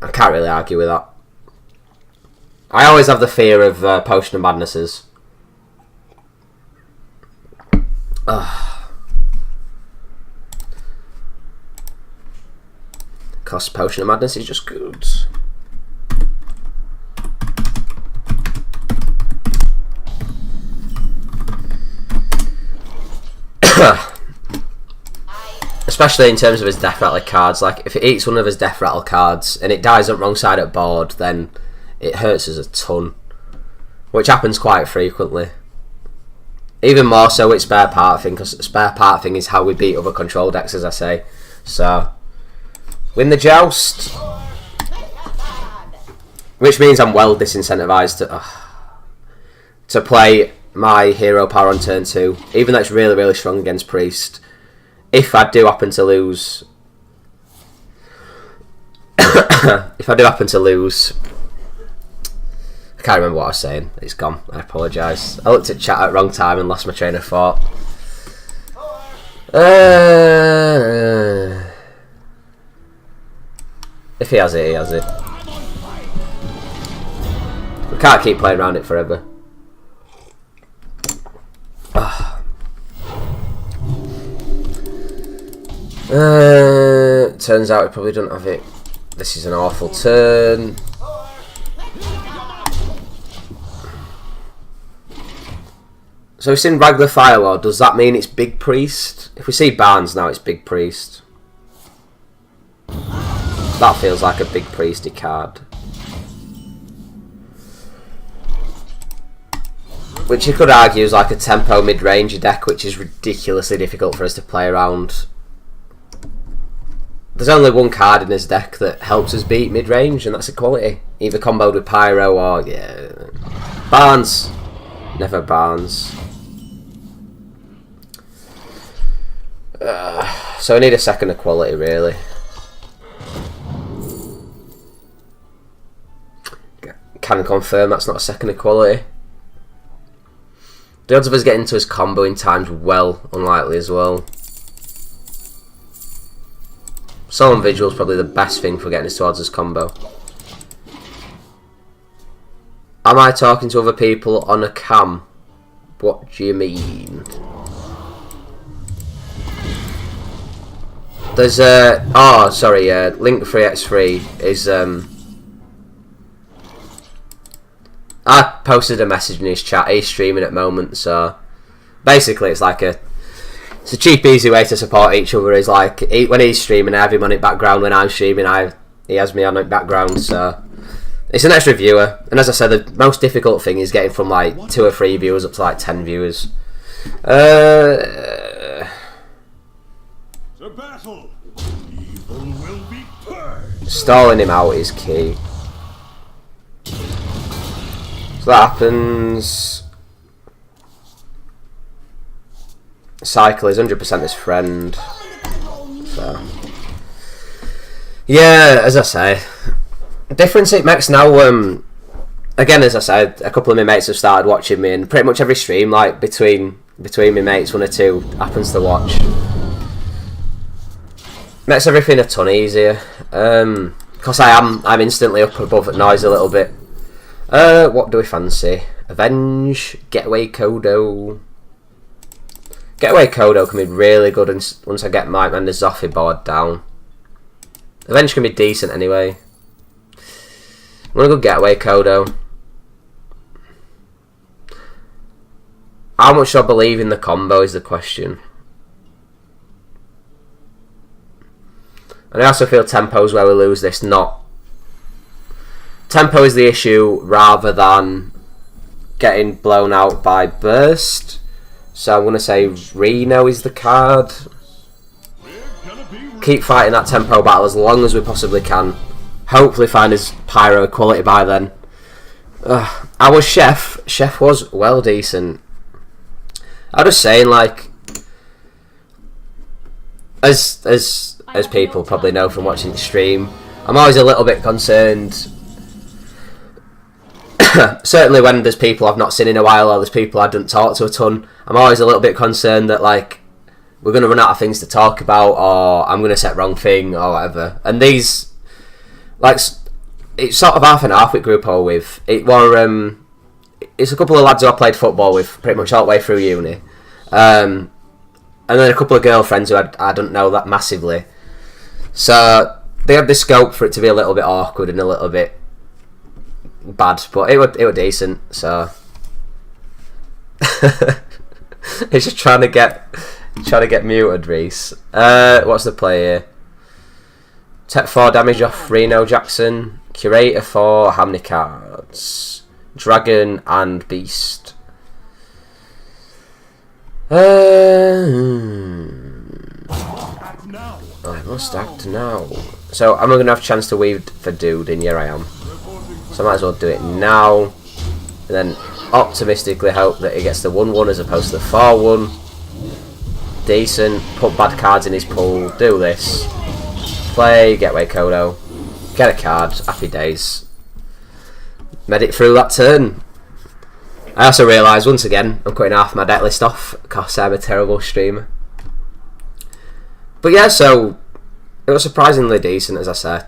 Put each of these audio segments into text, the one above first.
I can't really argue with that. I always have the fear of Potion of Madnesses. Because Potion of Madness is just good. Especially in terms of his death rattle cards. Like, if it eats one of his death rattle cards and it dies on the wrong side of the board, then it hurts us a ton. Which happens quite frequently. Even more so with Spare Part Thing, because Spare Part Thing is how we beat other control decks, as I say. So, win the joust. Which means I'm well disincentivised to play my hero power on turn 2. Even though it's really, really strong against Priest. If I do happen to lose... if I do happen to lose... I can't remember what I was saying. It's gone. I apologise. I looked at chat at the wrong time and lost my train of thought. If he has it, he has it. We can't keep playing around it forever. Turns out he probably doesn't have it. This is an awful turn. So we've seen Regular Firelord. Does that mean it's Big Priest? If we see Barnes now, it's Big Priest. That feels like a Big Priesty card. Which you could argue is like a tempo mid-range deck, which is ridiculously difficult for us to play around. There's only one card in his deck that helps us beat mid-range, and that's Equality. Either comboed with Pyro or... yeah. Barnes. Never Barnes. So we need a second Equality, really. Can confirm that's not a second Equality. The odds of us getting to his combo in time's well unlikely as well. Solemn Vigil's probably the best thing for getting us towards his combo. Am I talking to other people on a cam? What do you mean? There's oh sorry, Link 3x3 is I posted a message in his chat. He's streaming at the moment, so basically it's like a cheap, easy way to support each other. Is like when he's streaming, I have him on it background. When I'm streaming, he has me on it background. So it's an extra viewer. And as I said, the most difficult thing is getting from like 2 or 3 viewers up to like 10 viewers. The battle. Evil will be purged. Stalling him out is key. So that happens. Cycle is 100% his friend. So yeah, as I say, difference it makes now. Again, as I said, a couple of my mates have started watching me, and pretty much every stream, like between my mates, 1 or 2 happens to watch. Makes everything a ton easier. Because I'm instantly up above at noise a little bit. What do we fancy? Avenge, Getaway Kodo. Getaway Kodo can be really good once I get my Zoffy board down. Avenge can be decent anyway. I'm gonna go Getaway Kodo. How much do I believe in the combo is the question. And I also feel tempo's where we lose this, not... Tempo is the issue rather than getting blown out by Burst. So I'm going to say Reno is the card. Keep fighting that tempo battle as long as we possibly can. Hopefully find his Pyro Equality by then. Our Chef was well decent. I'm just saying, like... As people probably know from watching the stream, I'm always a little bit concerned. Certainly when there's people I've not seen in a while, or there's people I don't talk to a ton, I'm always a little bit concerned that like we're going to run out of things to talk about, or I'm going to set wrong thing or whatever. And these, like, it's sort of half and half with group or with. It were it's a couple of lads who I played football with pretty much all the way through uni, and then a couple of girlfriends who I don't know that massively. So they had the scope for it to be a little bit awkward and a little bit bad, but it were decent. So it's just trying to get muted, Reese. What's the play here? Take 4 damage off Reno Jackson. Curator 4. How many cards? Dragon and Beast. I must act now. So am I going to have a chance to weave for Dude? And here I am. So I might as well do it now. And then optimistically hope that he gets the 1-1 as opposed to the 4-1. Decent. Put bad cards in his pool. Do this. Play. Get away Kodo. Get a card. Happy days. Made it through that turn. I also realised once again I'm cutting half my deck list off because I'm a terrible streamer. But yeah, so it was surprisingly decent, as I said.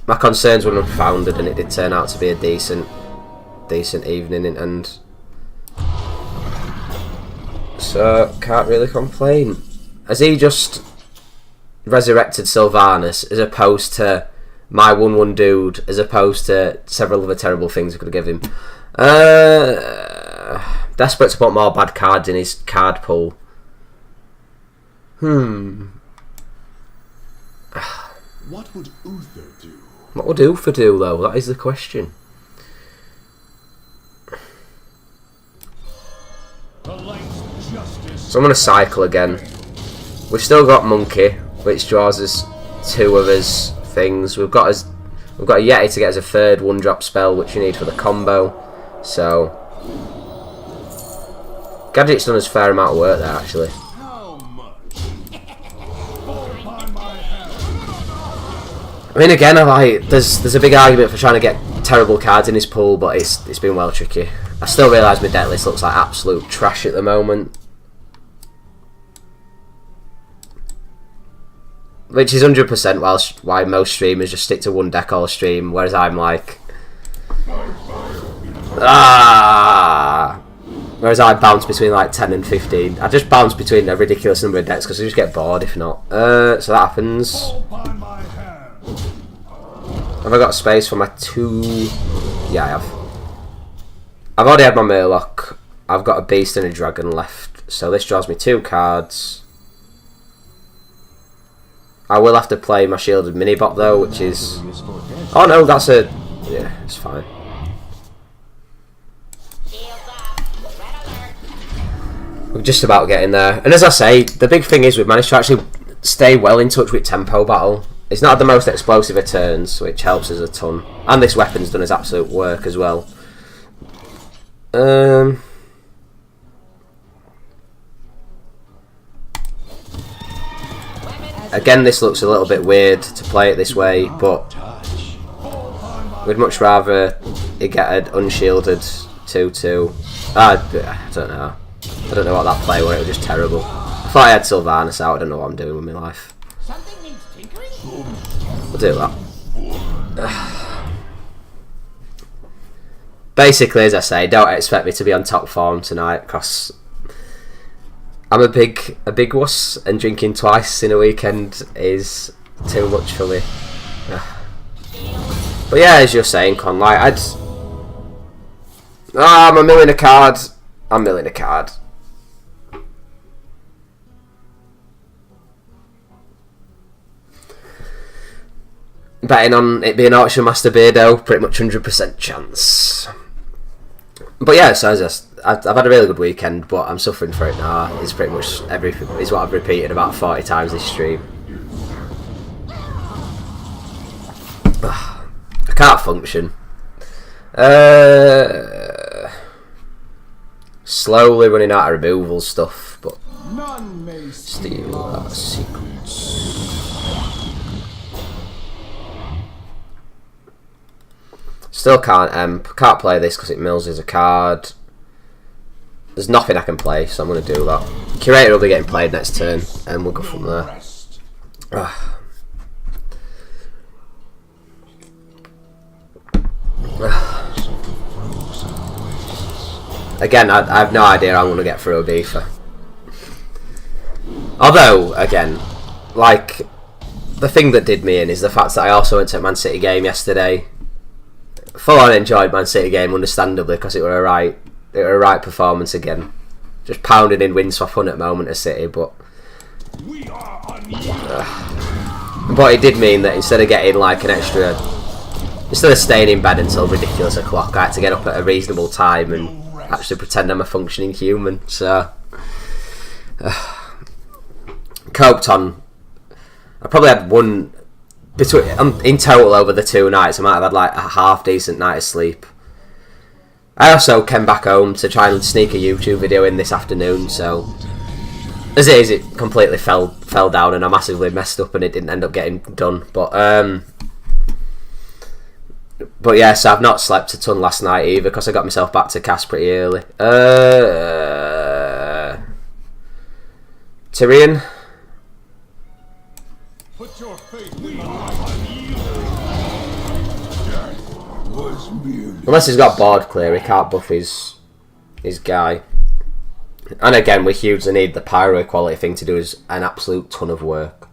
My concerns were unfounded, and it did turn out to be a decent evening, and so can't really complain. Has he just resurrected Sylvanas as opposed to my 1-1 Dude, as opposed to several other terrible things I could have given him? Desperate to put more bad cards in his card pool. What would Uther do? What would Uther do, though? That is the question. So I'm going to cycle again. We've still got Monkey, which draws us 2 of his things. We've got a Yeti to get us a 3rd 1-drop spell, which you need for the combo. So Gadget's done us a fair amount of work there, actually. I mean, again, there's a big argument for trying to get terrible cards in his pool, but it's been well tricky. I still realise my deck list looks like absolute trash at the moment, which is 100% why most streamers just stick to one deck all stream, whereas I'm like, whereas I bounce between like 10 and 15. I just bounce between a ridiculous number of decks because I just get bored if not. So that happens. Have I got space for my 2? Yeah, I have. I've already had my Murloc. I've got a Beast and a Dragon left. So this draws me 2 cards. I will have to play my Shielded Minibot though, which is... Oh no, that's a... Yeah, it's fine. We're just about getting there. And as I say, the big thing is we've managed to actually stay well in touch with Tempo Battle. It's not the most explosive of turns, which helps us a ton. And this weapon's done his absolute work as well. Again, this looks a little bit weird to play it this way, but we'd much rather it get an unshielded 2-2. I don't know. I don't know what that play was, it was just terrible. I thought I had Sylvanas out, I don't know what I'm doing with my life. We'll do that. Basically, as I say, don't expect me to be on top form tonight because I'm a big wuss, and drinking twice in a weekend is too much for me. But yeah, as you're saying, Con, like I'm a milling a card. I'm milling a card. Betting on it being Auction Master Beardo, pretty much 100% chance. But yeah, so I've had a really good weekend, but I'm suffering for it now. It's pretty much everything. It's what I've repeated about 40 times this stream. I can't function. Slowly running out of removal stuff, but steal our secrets. Still can't play this because it mills as a card. There's nothing I can play, so I'm going to do that. Curator will be getting played next turn, and we'll go from there. Again, I have no idea how I'm going to get through a beefer. Although, again, like, the thing that did me in is the fact that I also went to a Man City game yesterday. Full on enjoyed Man City game, understandably, because it were a right performance again. Just pounding in wins for fun at the moment at City, but it did mean that instead of getting like instead of staying in bed until ridiculous o'clock, I had to get up at a reasonable time and actually pretend I'm a functioning human. So coped on. I probably had one in total over the 2 nights. I might have had like a half decent night of sleep. I also came back home to try and sneak a YouTube video in this afternoon, so as it is, it completely fell down and I massively messed up and it didn't end up getting done. But yeah, so I've not slept a ton last night either because I got myself back to cast pretty early. Tyrion. Put your faith in Unless he's got board clear, he can't buff his guy. And again, we hugely need the pyro equality thing to do is an absolute ton of work.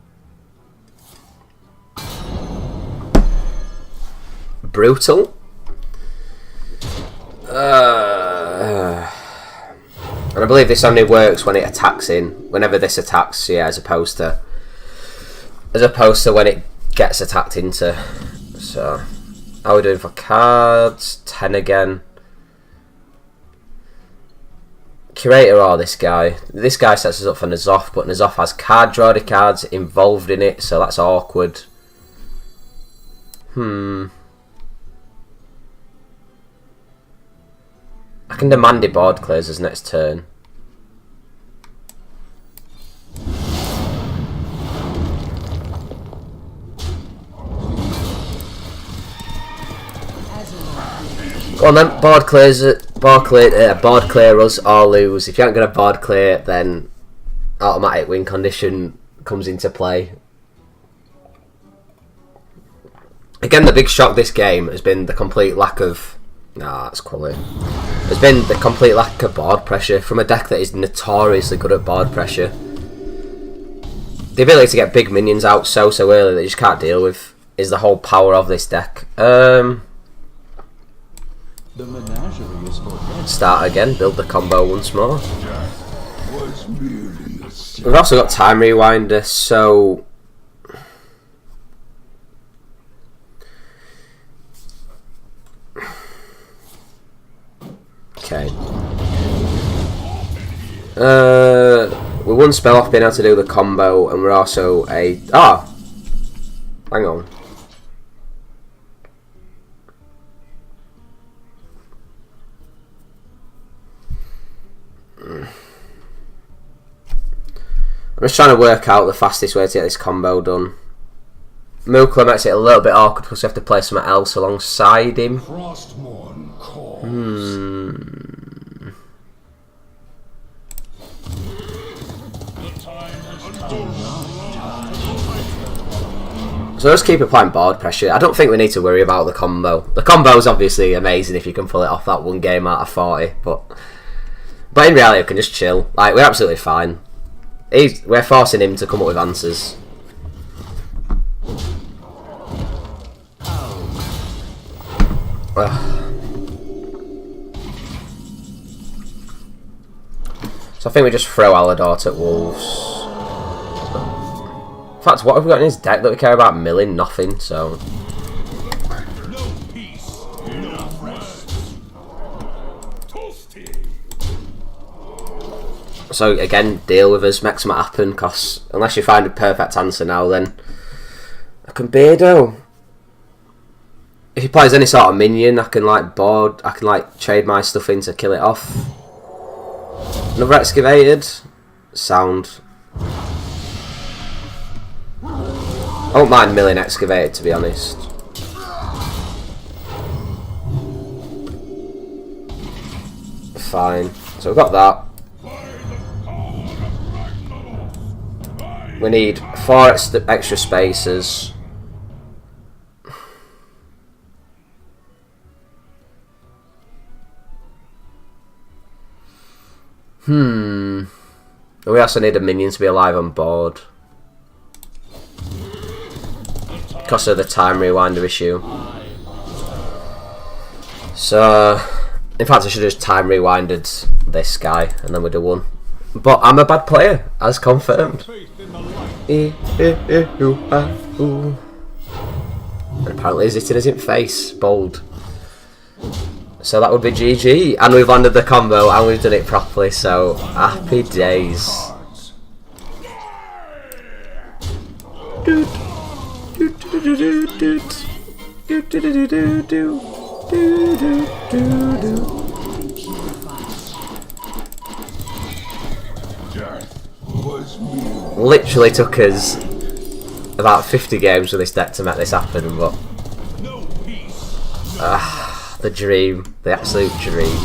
Brutal. And I believe this only works when it attacks in. Whenever this attacks, yeah, as opposed to when it gets attacked into. So, how are we doing for cards? 10 again. Curator or this guy. This guy sets us up for N'Zoth, but N'Zoth has card draw cards involved in it, so that's awkward. I can demand it board clears his next turn. Go on then, board clear us or lose. If you aren't going to board clear, then automatic win condition comes into play. Again, the big shock this game has been the complete lack of... Nah, that's quality. Has been the complete lack of board pressure from a deck that is notoriously good at board pressure. The ability to get big minions out so early that you just can't deal with is the whole power of this deck. The menagerie is for Start again, build the combo once more. We've also got time rewinder, so okay. We're one spell off being able to do the combo, and we're also hang on. I'm just trying to work out the fastest way to get this combo done. Mukla makes it a little bit awkward because we have to play something else alongside him. So let's keep applying board pressure. I don't think we need to worry about the combo. The combo is obviously amazing if you can pull it off that one game out of 40, but in reality we can just chill. Like, we're absolutely fine. We're forcing him to come up with answers. So I think we just throw Aladort at Wolves. In fact, what have we got in his deck that we care about milling? Nothing, so... no peace, no rest. Toasty. So again, deal with us, makes what happen, because unless you find a perfect answer now, then I can Beardo. If he plays any sort of minion, I can trade my stuff in to kill it off. Another excavated. Sound. I don't mind milling excavated, to be honest. Fine. So we've got that. We need 4 extra spaces. We also need a minion to be alive on board. Because of the time rewinder issue. So, in fact, I should have just time rewinded this guy and then we'd have won. But I'm a bad player, as confirmed. And apparently he's hitting us in face, bold. So that would be GG, and we've landed the combo and we've done it properly, so happy days. Literally took us about 50 games with this deck to make this happen, but the dream, the absolute dream.